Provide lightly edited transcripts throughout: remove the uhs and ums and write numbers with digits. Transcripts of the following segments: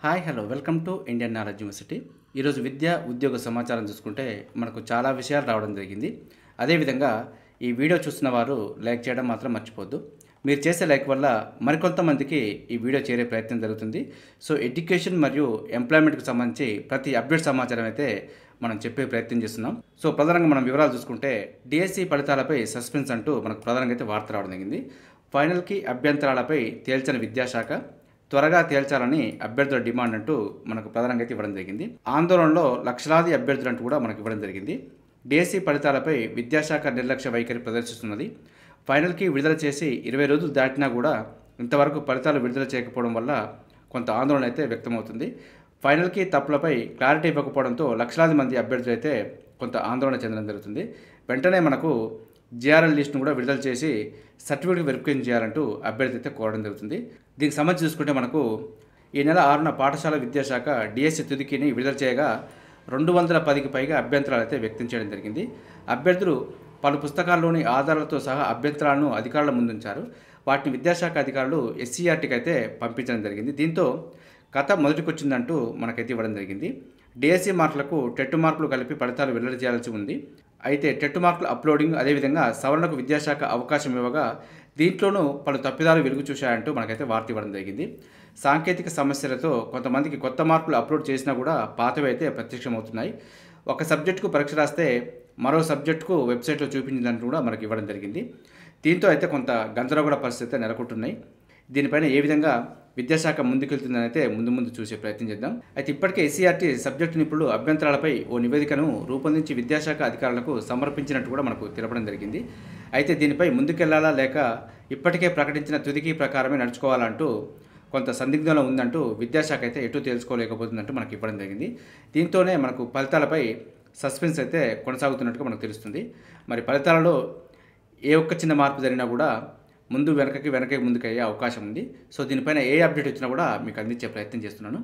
Hi hello welcome to Indian knowledge university. ఈరోజు విద్య ఉద్యోగ సమాచారం చూసుకుంటే మనకు చాలా విషయాలు రావడం జరిగింది. అదేవిధంగా ఈ వీడియో చూస్తున్న వారు లైక్ చేయడం మాత్రం మర్చిపోద్దు. మీరు చేసే లైక్ వల్ల మరికొంతమందికి ఈ వీడియో చేరే ప్రయత్నం జరుగుతుంది. సో ఎడ్యుకేషన్ మరియు ఎంప్లాయ్మెంట్కి సంబంధించి ప్రతి అప్డేట్ సమాచారం అయితే మనం చెప్పే ప్రయత్నం చేస్తున్నాం. సో ప్రధానంగా మనం వివరాలు చూసుకుంటే డిఎస్సి ఫలితాలపై సస్పెన్స్ అంటూ మనకు ప్రధానంగా అయితే వార్త రావడం జరిగింది. ఫైనల్కి అభ్యంతరాలపై తేల్చని విద్యాశాఖ, త్వరగా తేల్చాలని అభ్యర్థుల డిమాండ్ అంటూ మనకు ప్రధానంగా అయితే ఇవ్వడం జరిగింది. ఆందోళనలో లక్షలాది అభ్యర్థులు అంటూ కూడా మనకు ఇవ్వడం జరిగింది. డిఎస్సి ఫలితాలపై విద్యాశాఖ నిర్లక్ష్య వైఖరి ప్రదర్శిస్తున్నది. ఫైనల్కి విడుదల చేసి 20 రోజులు దాటినా కూడా ఇంతవరకు ఫలితాలు విడుదల చేయకపోవడం వల్ల కొంత ఆందోళన అయితే వ్యక్తమవుతుంది. ఫైనల్కి తప్పులపై క్లారిటీ ఇవ్వకపోవడంతో లక్షలాది మంది అభ్యర్థులు అయితే కొంత ఆందోళన చెందడం జరుగుతుంది. వెంటనే మనకు జిఆర్ఎల్ లిస్ట్ను కూడా విడుదల చేసి సర్టిఫికేట్ వెరిఫికేషన్ చేయాలంటూ అభ్యర్థి అయితే కోరడం జరుగుతుంది. దీనికి సంబంధించి చూసుకుంటే మనకు ఈ నెల 6న పాఠశాల విద్యాశాఖ డిఎస్సి తుదికిని విడుదల చేయగా 210కి పైగా అభ్యంతరాలు అయితే వ్యక్తం చేయడం జరిగింది. అభ్యర్థులు పలు పుస్తకాల్లోని ఆధారాలతో సహా అభ్యంతరాలను అధికారుల ముందుంచారు. వాటిని విద్యాశాఖ అధికారులు ఎస్సీఆర్టీకి అయితే పంపించడం జరిగింది. దీంతో కథ మొదటికొచ్చిందంటూ మనకైతే ఇవ్వడం జరిగింది. డిఎస్సి మార్కులకు టెట్ మార్కులు కలిపి ఫలితాలు వెల్లడి చేయాల్సి ఉంది. అయితే టెట్ మార్కుల అప్లోడింగ్ అదేవిధంగా సవరణకు విద్యాశాఖ అవకాశం ఇవ్వగా దీంట్లోనూ పలు తప్పిదాలు వెలుగు చూశాయంటూ మనకైతే వార్త ఇవ్వడం జరిగింది. సాంకేతిక సమస్యలతో కొంతమందికి కొత్త మార్కులు అప్లోడ్ చేసినా కూడా పాతవి అయితే ప్రత్యక్షమవుతున్నాయి. ఒక సబ్జెక్టుకు పరీక్ష రాస్తే మరో సబ్జెక్టుకు వెబ్సైట్లో చూపించిందంటూ కూడా మనకి ఇవ్వడం జరిగింది. దీంతో అయితే కొంత గందరగోళ పరిస్థితి నెలకొంటున్నాయి. దీనిపైన ఏ విధంగా విద్యాశాఖ ముందుకెళ్తుందని అయితే ముందు చూసే ప్రయత్నం చేద్దాం. అయితే ఇప్పటికే ఎస్సీఆర్టీ సబ్జెక్టు నిపుణులు అభ్యంతరాలపై ఓ నివేదికను రూపొందించి విద్యాశాఖ అధికారులకు సమర్పించినట్టు కూడా మనకు తెలపడం జరిగింది. అయితే దీనిపై ముందుకెళ్లాలా లేక ఇప్పటికే ప్రకటించిన తుదికి ప్రకారమే నడుచుకోవాలంటూ కొంత సందిగ్ధంలో ఉందంటూ విద్యాశాఖ అయితే ఎటు తేల్చుకోలేకపోతుందంటూ మనకు ఇవ్వడం జరిగింది. దీంతోనే మనకు ఫలితాలపై సస్పెన్స్ అయితే కొనసాగుతున్నట్టుగా మనకు తెలుస్తుంది. మరి ఫలితాలలో ఏ ఒక్క చిన్న మార్పు జరిగినా కూడా ముందు వెనకకి ముందుకు అయ్యే అవకాశం ఉంది. సో దీనిపైన ఏ అప్డేట్ వచ్చినా కూడా మీకు అందించే ప్రయత్నం చేస్తున్నాను.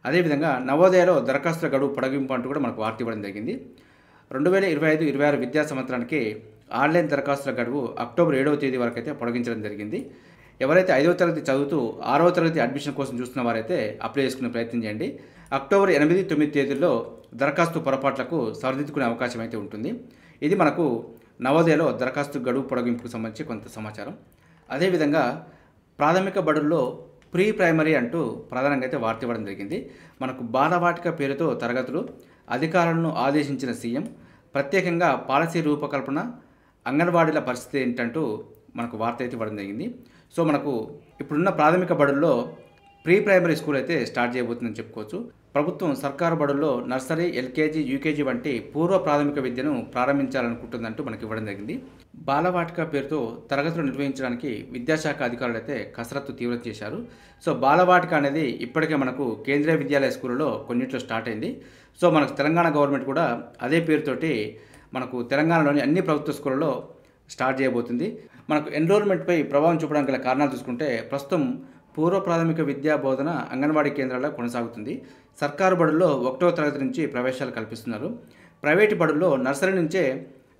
అదేవిధంగా నవోదయలో దరఖాస్తుల గడువు పొడిగింపు అంటూ కూడా మనకు వార్త ఇవ్వడం జరిగింది. 2025-26 విద్యా సంవత్సరానికి ఆన్లైన్ దరఖాస్తుల గడువు అక్టోబర్ 7వ తేదీ వరకు అయితే పొడిగించడం జరిగింది. ఎవరైతే 5వ తరగతి చదువుతూ 6వ తరగతి అడ్మిషన్ కోసం చూస్తున్న వారైతే అప్లై చేసుకునే ప్రయత్నం చేయండి. అక్టోబర్ 8, 9 తేదీల్లో దరఖాస్తు పొరపాట్లకు సరిదిద్దుకునే అవకాశం అయితే ఉంటుంది. ఇది మనకు నవోదయలో దరఖాస్తు గడువు పొడిగింపుకు సంబంధించి కొంత సమాచారం. అదేవిధంగా ప్రాథమిక బడుల్లో ప్రీ ప్రైమరీ అంటూ ప్రధానంగా అయితే వార్త ఇవ్వడం జరిగింది. మనకు బాలవాటిక పేరుతో తరగతులు అధికారులను ఆదేశించిన సీఎం, ప్రత్యేకంగా పాలసీ రూపకల్పన, అంగన్వాడీల పరిస్థితి ఏంటంటూ మనకు వార్త అయితే ఇవ్వడం జరిగింది. సో మనకు ఇప్పుడున్న ప్రాథమిక బడుల్లో ప్రీ ప్రైమరీ స్కూల్ అయితే స్టార్ట్ చేయబోతుందని చెప్పుకోవచ్చు. ప్రభుత్వం సర్కారు బడుల్లో నర్సరీ, ఎల్కేజీ, యూకేజీ వంటి పూర్వ ప్రాథమిక విద్యను ప్రారంభించాలనుకుంటుందంటూ మనకి ఇవ్వడం జరిగింది. బాలవాటిక పేరుతో తరగతులు నిర్వహించడానికి విద్యాశాఖ అధికారులు అయితే కసరత్తు తీవ్రం చేశారు. సో బాలవాటిక అనేది ఇప్పటికే మనకు కేంద్రీయ విద్యాలయ స్కూళ్ళలో కొన్నింటిలో స్టార్ట్ అయింది. సో మనకు తెలంగాణ గవర్నమెంట్ కూడా అదే పేరుతోటి మనకు తెలంగాణలోని అన్ని ప్రభుత్వ స్కూళ్ళలో స్టార్ట్ చేయబోతుంది. మనకు ఎన్రోల్మెంట్పై ప్రభావం చూపడానికి గల కారణాలు చూసుకుంటే ప్రస్తుతం పూర్వ ప్రాథమిక విద్యా బోధన అంగన్వాడీ కేంద్రాల్లో కొనసాగుతుంది. సర్కారు బడుల్లో 1వ తరగతి నుంచి ప్రవేశాలు కల్పిస్తున్నారు. ప్రైవేటు బడుల్లో నర్సరీ నుంచే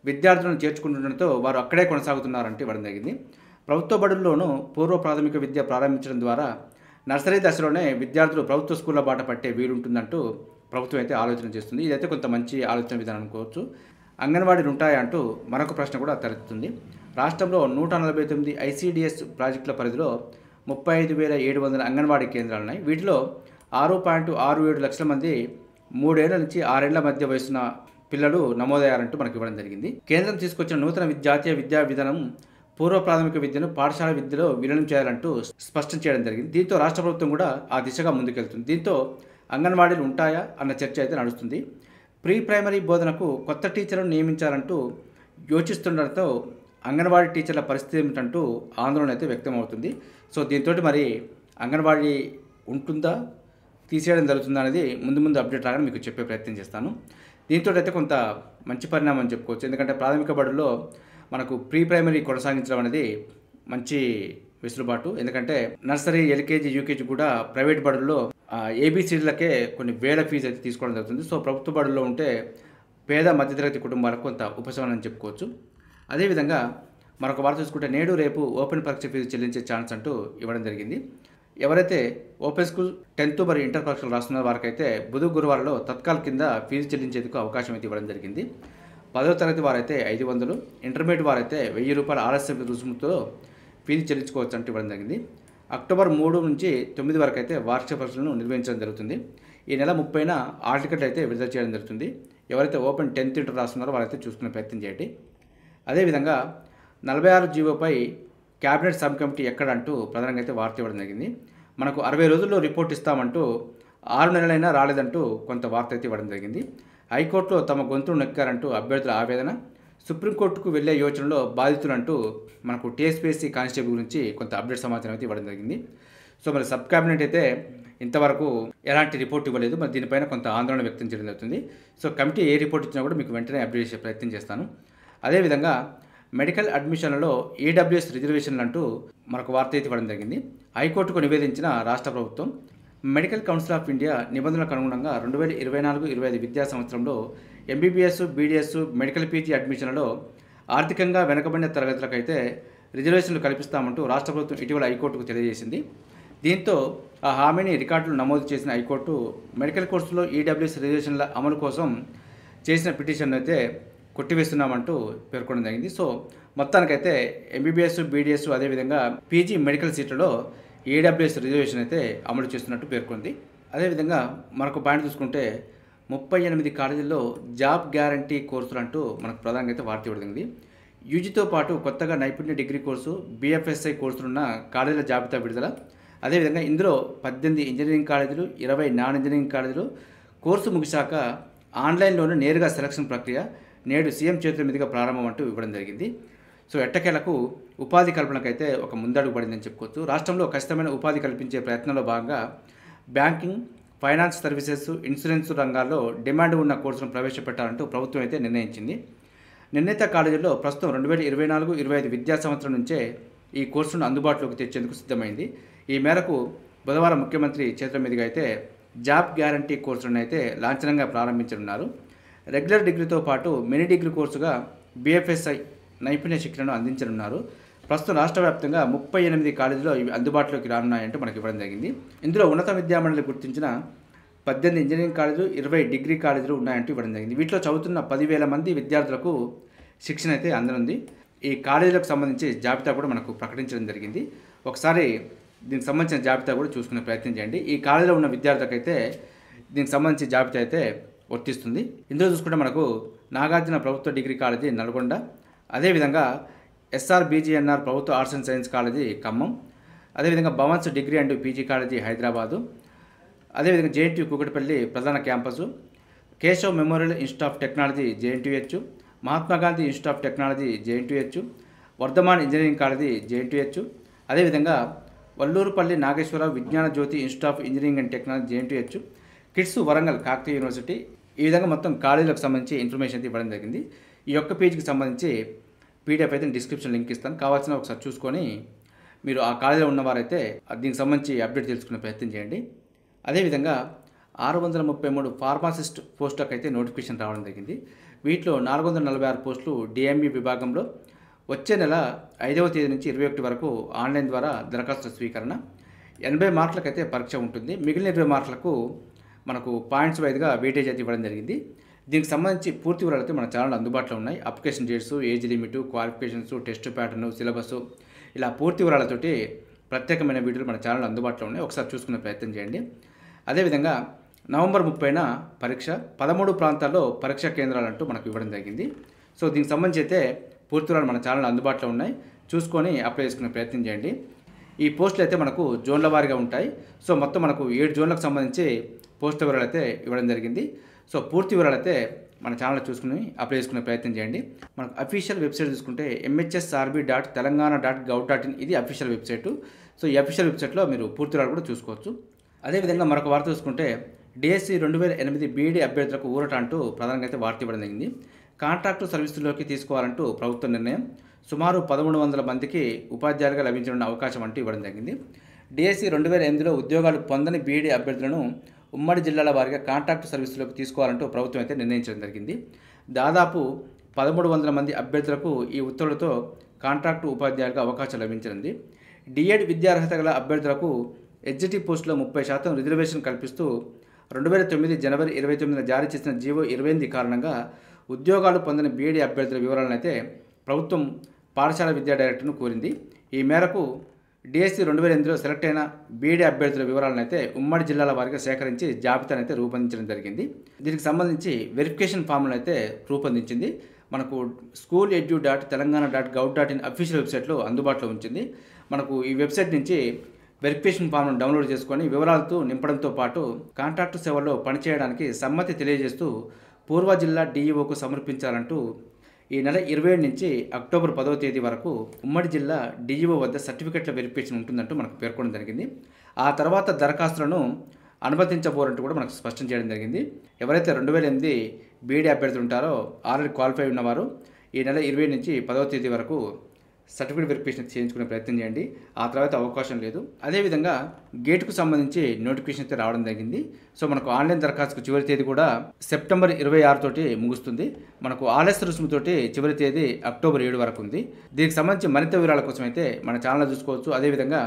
విద్యార్థులను చేర్చుకుంటుండటంతో వారు అక్కడే కొనసాగుతున్నారంటే ఇవ్వడం జరిగింది. ప్రభుత్వ బడుల్లోనూ పూర్వ ప్రాథమిక విద్య ప్రారంభించడం ద్వారా నర్సరీ దశలోనే విద్యార్థులు ప్రభుత్వ స్కూళ్ళ బాట పట్టే వీలుంటుందంటూ ప్రభుత్వం అయితే ఆలోచన చేస్తుంది. ఇదైతే కొంత మంచి ఆలోచన విధానం అనుకోవచ్చు. అంగన్వాడీలు ఉంటాయా అంటూ మరొక ప్రశ్న కూడా తలెత్తుతుంది. రాష్ట్రంలో 149 ఐసీడీఎస్ ప్రాజెక్టుల పరిధిలో 35,700 అంగన్వాడీ కేంద్రాలు ఉన్నాయి. వీటిలో 6.67 లక్షల మంది 3 ఏళ్ల నుంచి 6 ఏళ్ల మధ్య వయసున్న పిల్లలు నమోదయ్యారంటూ మనకి ఇవ్వడం జరిగింది. కేంద్రం తీసుకొచ్చిన నూతన జాతీయ విద్యా విధానం పూర్వ ప్రాథమిక విద్యను పాఠశాల విద్యలో విలీనం చేయాలంటూ స్పష్టం చేయడం జరిగింది. దీంతో రాష్ట్ర ప్రభుత్వం కూడా ఆ దిశగా ముందుకెళ్తుంది. దీంతో అంగన్వాడీలు ఉంటాయా అన్న చర్చ అయితే నడుస్తుంది. ప్రీ ప్రైమరీ బోధనకు కొత్త టీచర్లను నియమించాలంటూ యోచిస్తుండటంతో అంగన్వాడీ టీచర్ల పరిస్థితి ఏమిటంటూ ఆందోళన అయితే వ్యక్తమవుతుంది. సో దీంతో మరి అంగన్వాడీ ఉంటుందా, తీసేయడం జరుగుతుందా అనేది ముందు అప్డేట్ రాగానే మీకు చెప్పే ప్రయత్నం చేస్తాను. దీంతో అయితే కొంత మంచి పరిణామం అని చెప్పుకోవచ్చు. ఎందుకంటే ప్రాథమిక బడుల్లో మనకు ప్రీ ప్రైమరీ కొనసాగించడం అనేది మంచి వెసులుబాటు. ఎందుకంటే నర్సరీ, ఎల్కేజీ, యూకేజీ కూడా ప్రైవేట్ బడుల్లో ఏబీసీలకే కొన్ని వేల ఫీజు అయితే తీసుకోవడం జరుగుతుంది. సో ప్రభుత్వ బడుల్లో ఉంటే పేద మధ్యతరగతి కుటుంబాలకు కొంత ఉపశమనం అని చెప్పుకోవచ్చు. అదేవిధంగా మరొక వార్త చూసుకుంటే నేడు రేపు ఓపెన్ పరీక్ష ఫీజు చెల్లించే ఛాన్స్ అంటూ ఇవ్వడం జరిగింది. ఎవరైతే ఓపెన్ స్కూల్ 10th మరియు ఇంటర్ పరీక్షలు రాస్తున్న వారికైతే బుధ గురువారంలో తత్కాల్ కింద ఫీజు చెల్లించేందుకు అవకాశం అయితే ఇవ్వడం జరిగింది. 10వ తరగతి వారైతే 500, ఇంటర్మీడియట్ వారైతే ₹1000 ఆలస్య రుసుముతో ఫీజు చెల్లించుకోవచ్చు అంటూ ఇవ్వడం జరిగింది. అక్టోబర్ 3 నుంచి 9 వరకు అయితే వార్షిక పరీక్షలను నిర్వహించడం జరుగుతుంది. ఈ నెల 30న హాల్ టికెట్ అయితే విడుదల చేయడం జరుగుతుంది. ఎవరైతే ఓపెన్ 10th ఇంటర్ రాస్తున్నారో వారైతే చూసుకునే ప్రయత్నం చేయండి. అదేవిధంగా 46 జీవోపై క్యాబినెట్ సబ్ కమిటీ ఎక్కడంటూ ప్రధానంగా అయితే వార్త ఇవ్వడం జరిగింది. మనకు 60 రోజుల్లో రిపోర్ట్ ఇస్తామంటూ 6 నెలలైనా రాలేదంటూ కొంత వార్త అయితే ఇవ్వడం జరిగింది. హైకోర్టులో తమ గొంతును నొక్కారంటూ అభ్యర్థుల ఆవేదన, సుప్రీంకోర్టుకు వెళ్లే యోచనలో బాధితులంటూ మనకు టీఎస్పీఎస్సీ కానిస్టేబుల్ గురించి కొంత అప్డేట్ సమాచారం అయితే ఇవ్వడం జరిగింది. సో మరి సబ్ క్యాబినెట్ అయితే ఇంతవరకు ఎలాంటి రిపోర్ట్ ఇవ్వలేదు. మరి దీనిపైన కొంత ఆందోళన వ్యక్తం చేయడం జరుగుతుంది. సో కమిటీ ఏ రిపోర్ట్ ఇచ్చినా కూడా మీకు వెంటనే అప్డేట్ చేసే ప్రయత్నం చేస్తాను. అదేవిధంగా మెడికల్ అడ్మిషన్లలో ఈడబ్ల్యూఎస్ రిజర్వేషన్లు అంటూ మరొక వార్త అయితే ఇవ్వడం జరిగింది. హైకోర్టుకు నివేదించిన రాష్ట్ర ప్రభుత్వం మెడికల్ కౌన్సిల్ ఆఫ్ ఇండియా నిబంధనలకు అనుగుణంగా 2024-25 విద్యా సంవత్సరంలో ఎంబీబీఎస్, బీడీఎస్, మెడికల్ పీజీ అడ్మిషన్లలో ఆర్థికంగా వెనుకబడిన తరగతులకైతే రిజర్వేషన్లు కల్పిస్తామంటూ రాష్ట్ర ప్రభుత్వం ఇటీవల హైకోర్టుకు తెలియజేసింది. దీంతో ఆ హామీని రికార్డులు నమోదు చేసిన హైకోర్టు మెడికల్ కోర్సులో ఈడబ్ల్యూఎస్ రిజర్వేషన్ల అమలు కోసం చేసిన పిటిషన్ అయితే కొట్టివేస్తున్నామంటూ పేర్కొనడం జరిగింది. సో మొత్తానికైతే ఎంబీబీఎస్, బీడీఎస్ అదేవిధంగా పీజీ మెడికల్ సీట్లలో ఈడబ్ల్యూఎస్ రిజర్వేషన్ అయితే అమలు చేస్తున్నట్టు పేర్కొంది. అదేవిధంగా మరొక పాయింట్ చూసుకుంటే 38 కాలేజీల్లో జాబ్ గ్యారంటీ కోర్సులు అంటూ మనకు ప్రధానంగా అయితే వార్త ఇవ్వడింది. యూజీతో పాటు కొత్తగా నైపుణ్య డిగ్రీ కోర్సు, బీఎఫ్ఎస్ఐ కోర్సులున్న కాలేజీల జాబితా విడుదల. అదేవిధంగా ఇందులో 18 ఇంజనీరింగ్ కాలేజీలు, 20 నాన్ ఇంజనీరింగ్ కాలేజీలు కోర్సు ముగిశాక ఆన్లైన్లోనే నేరుగా సెలక్షన్ ప్రక్రియ నేడు సీఎం చేతుల మీదుగా ప్రారంభం అంటూ ఇవ్వడం జరిగింది. సో ఎట్టకేలకు ఉపాధి కల్పనకైతే ఒక ముందడుగు పడిందని చెప్పుకోవచ్చు. రాష్ట్రంలో ఖచ్చితమైన ఉపాధి కల్పించే ప్రయత్నంలో భాగంగా బ్యాంకింగ్, ఫైనాన్స్ సర్వీసెస్, ఇన్సూరెన్స్ రంగాల్లో డిమాండ్ ఉన్న కోర్సులను ప్రవేశపెట్టాలంటూ ప్రభుత్వం అయితే నిర్ణయించింది. నిర్ణీత కాలేజీల్లో ప్రస్తుతం 2024-25 విద్యా సంవత్సరం నుంచే ఈ కోర్సును అందుబాటులోకి తెచ్చేందుకు సిద్ధమైంది. ఈ మేరకు బుధవారం ముఖ్యమంత్రి చేతుల మీదుగా అయితే జాబ్ గ్యారంటీ కోర్సులను అయితే లాంఛనంగా ప్రారంభించనున్నారు. రెగ్యులర్ డిగ్రీతో పాటు మినీ డిగ్రీ కోర్సుగా బీఎఫ్ఎస్ఐ నైపుణ్య శిక్షణను అందించనున్నారు. ప్రస్తుతం రాష్ట్ర వ్యాప్తంగా 38 కాలేజీలో ఇవి అందుబాటులోకి రానున్నాయంటూ మనకి ఇవ్వడం జరిగింది. ఇందులో ఉన్నత విద్యామండలి గుర్తించిన 18 ఇంజనీరింగ్ కాలేజీలు, 20 డిగ్రీ కాలేజీలు ఉన్నాయంటూ ఇవ్వడం జరిగింది. వీటిలో చదువుతున్న 10,000 మంది విద్యార్థులకు శిక్షణ అయితే అందనుంది. ఈ కాలేజీలకు సంబంధించి జాబితా కూడా మనకు ప్రకటించడం జరిగింది. ఒకసారి దీనికి సంబంధించిన జాబితా కూడా చూసుకునే ప్రయత్నం చేయండి. ఈ కాలేజీలో ఉన్న విద్యార్థులకైతే దీనికి సంబంధించి జాబితా అయితే వర్తిస్తుంది. ఇందులో చూసుకుంటే మనకు నాగార్జున ప్రభుత్వ డిగ్రీ కాలేజీ నల్గొండ, అదేవిధంగా ఎస్ఆర్బీజీఎన్ఆర్ ప్రభుత్వ arts and science college Khammam, అదేవిధంగా Bhavan's degree and PG college Hyderabad, అదేవిధంగా జేఎన్టీయూ కూకట్పల్లి ప్రధాన campus, Keshav memorial institute of technology JNTUH, Mahatma Gandhi institute of technology JNTUH, Vardhaman engineering college JNTUH, అదేవిధంగా వల్లూరుపల్లి నాగేశ్వరరావు విజ్ఞాన జ్యోతి institute of engineering and technology JNTUH, kids Warangal Kakatiya university. ఈ విధంగా మొత్తం కాలేజీలకు సంబంధించి ఇన్ఫర్మేషన్ అయితే ఇవ్వడం జరిగింది. ఈ యొక్క పేజీకి సంబంధించి పీడిఎఫ్ అయితే డిస్క్రిప్షన్ లింక్ ఇస్తాను, కావాల్సిన ఒకసారి చూసుకొని మీరు ఆ కాలేజీలో ఉన్నవారైతే దీనికి సంబంధించి అప్డేట్ తెలుసుకునే ప్రయత్నం చేయండి. అదేవిధంగా 633 ఫార్మాసిస్ట్ పోస్టులకు అయితే నోటిఫికేషన్ రావడం జరిగింది. వీటిలో 446 పోస్టులు డిఎంఈ విభాగంలో వచ్చే నెల 5వ తేదీ నుంచి 21 వరకు ఆన్లైన్ ద్వారా దరఖాస్తుల స్వీకరణ. 80 మార్కులకైతే పరీక్ష ఉంటుంది. మిగిలిన 20 మార్కులకు మనకు పాయింట్స్ వైజ్గా వెయిటేజ్ అయితే ఇవ్వడం జరిగింది. దీనికి సంబంధించి పూర్తి వివరాలు అయితే మన ఛానల్ అందుబాటులో ఉన్నాయి. Application dates, age limit, qualifications, test pattern, syllabus, ఇలా పూర్తి వివరాలతోటి ప్రత్యేకమైన వీడియోలు మన ఛానల్ అందుబాటులో ఉన్నాయి. ఒకసారి చూసుకునే ప్రయత్నం చేయండి. అదేవిధంగా నవంబర్ 30న పరీక్ష, 13 ప్రాంతాల్లో పరీక్షా కేంద్రాలంటూ మనకు ఇవ్వడం జరిగింది. సో దీనికి సంబంధించి అయితే పూర్తి వివరాలు మన ఛానల్ అందుబాటులో ఉన్నాయి, చూసుకొని అప్లై చేసుకునే ప్రయత్నం చేయండి. ఈ పోస్టులు అయితే మనకు జోన్ల వారీగా ఉంటాయి. సో మొత్తం మనకు 7 జోన్లకు సంబంధించి పోస్ట్ వివరాలు అయితే ఇవ్వడం జరిగింది. సో పూర్తి వివరాలు అయితే మన ఛానల్ చూసుకుని అప్లై చేసుకునే ప్రయత్నం చేయండి. మనకు అఫీషియల్ వెబ్సైట్ చూసుకుంటే mhsrb.telangana.gov.in ఇది అఫీషియల్ వెబ్సైట్. సో ఈ అఫీషియల్ వెబ్సైట్లో మీరు పూర్తి వివరాలు కూడా చూసుకోవచ్చు. అదేవిధంగా మరొక వార్త చూసుకుంటే డిఎస్సి 2008 బీఈడీ అభ్యర్థులకు ఊరట అంటూ ప్రధానంగా అయితే వార్త ఇవ్వడం జరిగింది. కాంట్రాక్టు సర్వీసుల్లోకి తీసుకోవాలంటూ ప్రభుత్వ నిర్ణయం. సుమారు 1,300 మందికి ఉపాధ్యాయులుగా లభించనున్న అవకాశం అంటూ ఇవ్వడం జరిగింది. డిఎస్సి 2008లో ఉద్యోగాలు పొందని బీఈడీ అభ్యర్థులను ఉమ్మడి జిల్లాల వారీగా కాంట్రాక్టు సర్వీసులోకి తీసుకోవాలంటూ ప్రభుత్వం అయితే నిర్ణయించడం జరిగింది. దాదాపు 1,300 మంది అభ్యర్థులకు ఈ ఉత్తర్వులతో కాంట్రాక్టు ఉపాధ్యాయులుగా అవకాశం లభించనుంది. డిఎడ్ విద్యార్హత గల అభ్యర్థులకు ఎగ్జిక్యూటివ్ పోస్టులో 30% రిజర్వేషన్ కల్పిస్తూ 2009 జనవరి 29న జారీ చేసిన జీవో 28 కారణంగా ఉద్యోగాలు పొందిన బీఈడీ అభ్యర్థుల వివరాలను అయితే ప్రభుత్వం పాఠశాల విద్యా డైరెక్టర్ను కోరింది. ఈ మేరకు డిఎస్సి 2008లో సెలెక్ట్ అయిన బీఈడీ అభ్యర్థుల వివరాలను అయితే ఉమ్మడి జిల్లాల వారీగా సేకరించి జాబితాను అయితే రూపొందించడం జరిగింది. దీనికి సంబంధించి వెరిఫికేషన్ ఫామ్లను అయితే రూపొందించింది. మనకు schooledu.telangana.gov.in అఫీషియల్ వెబ్సైట్లో అందుబాటులో ఉంచింది. మనకు ఈ వెబ్సైట్ నుంచి వెరిఫికేషన్ ఫామ్ను డౌన్లోడ్ చేసుకొని వివరాలతో నింపడంతో పాటు కాంట్రాక్టు సేవల్లో పనిచేయడానికి సమ్మతి తెలియజేస్తూ పూర్వ జిల్లా డీఈఓకు సమర్పించాలంటూ ఈ నెల 27 నుంచి అక్టోబర్ 10వ తేదీ వరకు ఉమ్మడి జిల్లా డీఈఓ వద్ద సర్టిఫికెట్ల వెరిఫికేషన్ ఉంటుందంటూ మనకు పేర్కొనడం జరిగింది. ఆ తర్వాత దరఖాస్తులను అనుమతించబోరంటూ కూడా మనకు స్పష్టం చేయడం జరిగింది. ఎవరైతే 2008 బీఈడీ అభ్యర్థులు ఉంటారో ఆల్రెడీ క్వాలిఫై ఉన్నవారు ఈ నెల 20 నుంచి 10వ తేదీ వరకు సర్టిఫికేట్ వెరిఫికేషన్ చేయించుకునే ప్రయత్నం చేయండి. ఆ తర్వాత అవకాశం లేదు. అదేవిధంగా గేట్కు సంబంధించి నోటిఫికేషన్ అయితే రావడం జరిగింది. సో మనకు ఆన్లైన్ దరఖాస్తుకు చివరి తేదీ కూడా సెప్టెంబర్ 26 తోటి ముగుస్తుంది. మనకు ఆలస్య రుసుముతోటి చివరి తేదీ అక్టోబర్ 7 వరకు ఉంది. దీనికి సంబంధించి మరింత వివరాల కోసం అయితే మన ఛానల్ చూసుకోవచ్చు. అదేవిధంగా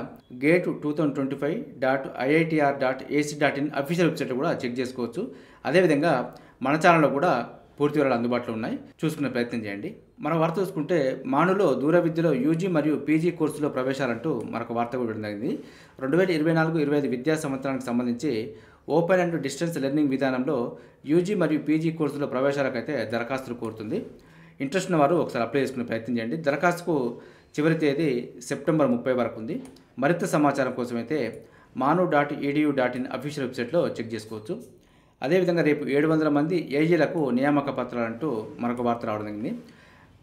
గేట్ 2025.iitr.ac.in అఫీషియల్ వెబ్సైట్ కూడా చెక్ చేసుకోవచ్చు. అదేవిధంగా మన ఛానల్లో కూడా పూర్తి వివరాలు అందుబాటులో ఉన్నాయి, చూసుకునే ప్రయత్నం చేయండి. మన వార్త చూసుకుంటే మానులో దూర విద్యలో యూజీ మరియు పీజీ కోర్సులో ప్రవేశాలంటూ మరొక వార్త కూడా ఇవ్వడం జరిగింది. 2024-25 విద్యా సంవత్సరానికి సంబంధించి ఓపెన్ అండ్ డిస్టెన్స్ లెర్నింగ్ విధానంలో యూజీ మరియు పీజీ కోర్సులో ప్రవేశాలకైతే దరఖాస్తులు కోరుతుంది. ఇంట్రెస్ట్ ఉన్న వారు ఒకసారి అప్లై చేసుకునే ప్రయత్నం చేయండి. దరఖాస్తుకు చివరి తేదీ సెప్టెంబర్ 30 వరకు ఉంది. మరింత సమాచారం కోసం అయితే manu.edu.in అఫీషియల్ వెబ్సైట్లో చెక్ చేసుకోవచ్చు. అదేవిధంగా రేపు 700 మంది ఏజీలకు నియామక పత్రాలంటూ మరొక వార్త రావడం జరిగింది.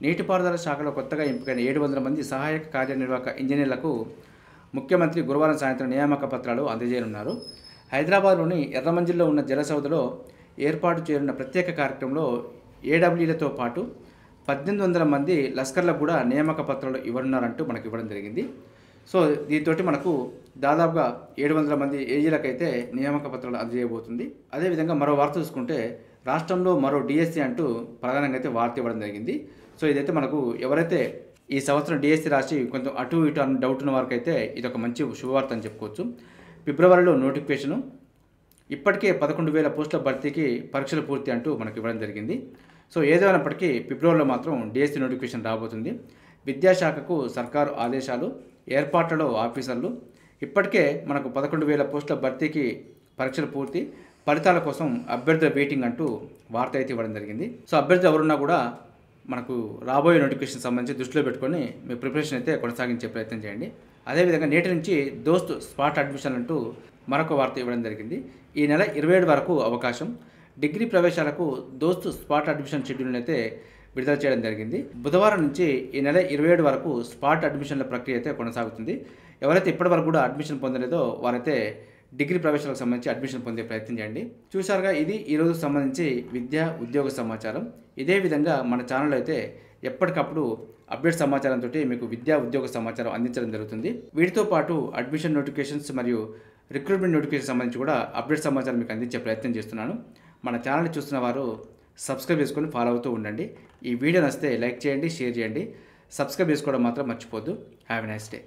నీటిపారుదల శాఖలో కొత్తగా ఎంపికైన 700 మంది సహాయక కార్యనిర్వాహక ఇంజనీర్లకు ముఖ్యమంత్రి గురువారం సాయంత్రం నియామక పత్రాలు అందజేయనున్నారు. హైదరాబాద్లోని ఎర్రమంజిల్లో ఉన్న జలసౌధలో ఏర్పాటు చేయనున్న ప్రత్యేక కార్యక్రమంలో ఏడబ్ల్యూలతో పాటు 1800 మంది లస్కర్లకు కూడా నియామక పత్రాలు ఇవ్వనున్నారంటూ మనకు ఇవ్వడం జరిగింది. సో దీంతో మనకు దాదాపుగా 700 మంది ఏజీలకైతే నియామక పత్రాలు అందజేయబోతుంది. అదేవిధంగా మరో వార్త చూసుకుంటే రాష్ట్రంలో మరో డిఎస్సి అంటూ ప్రధానంగా అయితే వార్త ఇవ్వడం జరిగింది. సో ఇదైతే మనకు ఎవరైతే ఈ సంవత్సరం డిఎస్సి రాసి కొంచెం అటు ఇటు అని డౌట్ ఉన్న వారికి అయితే ఇది ఒక మంచి శుభవార్త అని చెప్పుకోవచ్చు. ఫిబ్రవరిలో నోటిఫికేషను, ఇప్పటికే 11,000 పోస్టుల భర్తీకి పరీక్షలు పూర్తి అంటూ మనకు ఇవ్వడం జరిగింది. సో ఏదైనప్పటికీ ఫిబ్రవరిలో మాత్రం డిఎస్సి నోటిఫికేషన్ రాబోతుంది. విద్యాశాఖకు సర్కారు ఆదేశాలు, ఏర్పాట్లలో ఆఫీసర్లు, ఇప్పటికే మనకు 11,000 పోస్టుల భర్తీకి పరీక్షలు పూర్తి, ఫలితాల కోసం అభ్యర్థుల వెయిటింగ్ అంటూ వార్త అయితే ఇవ్వడం జరిగింది. సో అభ్యర్థులు ఎవరున్నా కూడా మనకు రాబోయే నోటిఫికేషన్ సంబంధించి దృష్టిలో పెట్టుకొని మీ ప్రిపరేషన్ అయితే కొనసాగించే ప్రయత్నం చేయండి. అదేవిధంగా నేటి నుంచి దోస్త్ స్పాట్ అడ్మిషన్ అంటూ మరొక వార్త ఇవ్వడం జరిగింది. ఈ నెల 27 వరకు అవకాశం. డిగ్రీ ప్రవేశాలకు దోస్త్ స్పాట్ అడ్మిషన్ షెడ్యూల్ని అయితే విడుదల చేయడం జరిగింది. బుధవారం నుంచి ఈ నెల 27 వరకు స్పాట్ అడ్మిషన్ల ప్రక్రియ అయితే కొనసాగుతుంది. ఎవరైతే ఇప్పటివరకు కూడా అడ్మిషన్ పొందలేదో వారైతే డిగ్రీ ప్రవేశాలకు సంబంధించి అడ్మిషన్ పొందే ప్రయత్నం చేయండి. చూసారుగా, ఇది ఈరోజు సంబంధించి విద్యా ఉద్యోగ సమాచారం. ఇదే విధంగా మన ఛానల్ అయితే ఎప్పటికప్పుడు అప్డేట్ సమాచారంతో మీకు విద్యా ఉద్యోగ సమాచారం అందించడం జరుగుతుంది. వీటితో పాటు అడ్మిషన్ నోటిఫికేషన్స్ మరియు రిక్రూట్మెంట్ నోటిఫికేషన్ సంబంధించి కూడా అప్డేట్ సమాచారం మీకు అందించే ప్రయత్నం చేస్తున్నాను. మన ఛానల్ని చూస్తున్న వారు సబ్స్క్రైబ్ చేసుకొని ఫాలో అవుతూ ఉండండి. ఈ వీడియో నచ్చితే లైక్ చేయండి, షేర్ చేయండి. సబ్స్క్రైబ్ చేసుకోవడం మాత్రం మర్చిపోద్దు. Have a nice day.